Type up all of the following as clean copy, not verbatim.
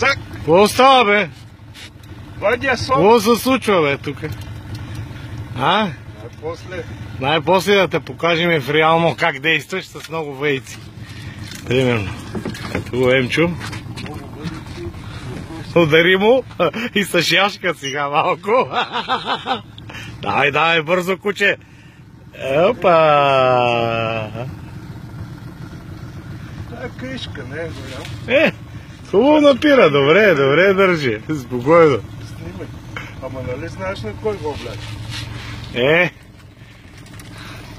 Цак! Какво става, бе? Въдя сон! Какво се случва, бе, тук? А? После... Най-после да те покажем в реално как действаш с много вейци. Примерно. Ето го Емчо. Удари му и с шашка сега малко. Давай, бързо, куче. Опа! Това е кришка, не е голям. Хубаво напира, добре държи. Спокойно. Снимай. Ама нали знаеш на кой воблер?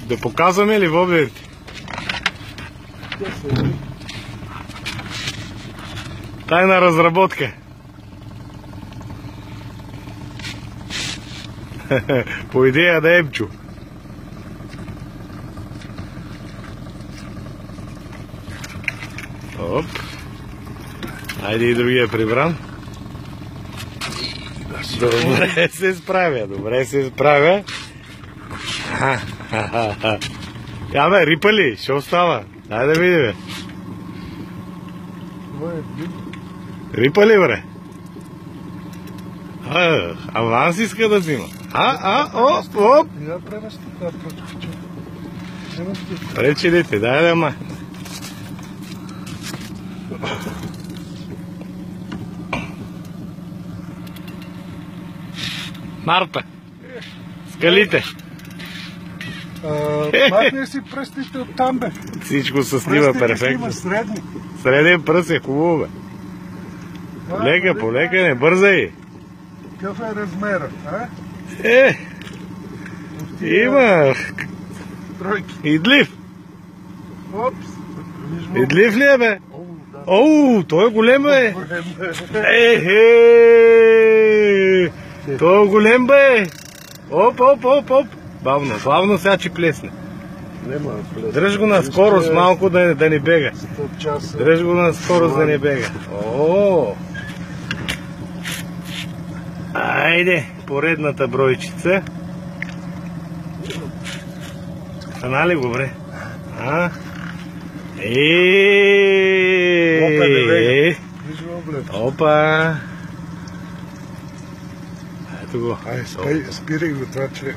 Да показваме ли воблерите? Тайна разработка. По идея да Емчо. Оп. Айде и другия прибран. Добре се справя. Я бе, рипа ли? Що остава? Дай да види, бе. Рипа ли, бре? Аванс иска да взима. Оп. Пречелите, дай да ма. Марта. Скалите. Махни си пръстите от там, бе. Всичко се снима перфектно. Среден пръст е хубаво, бе. Полека, не бързай. Какъв е размера, а? Има. Тройки. Идлив. Опс. Идлив ли е, бе? Той е голем, бе. Той е голем, бе. Оп. Бавно сега че плесне. Дръж го на скорост малко да не бега. Дръж го на скорост да не бега. Айде, поредната бройчица. Хана ли го, бре? Опа! Ето го. Спирай го това, че...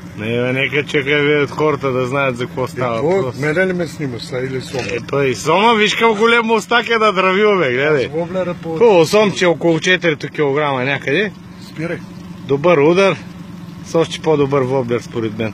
Нека чекай от хората да знаят за какво става. Мене ли ме снимаш са или Сома? И Сома, виж към голем мустак е да дравил, бе, гледай. Хубаво, Сомче около 4 кг някъде. Спирай. Добър удар. С още по-добър воблер според мен.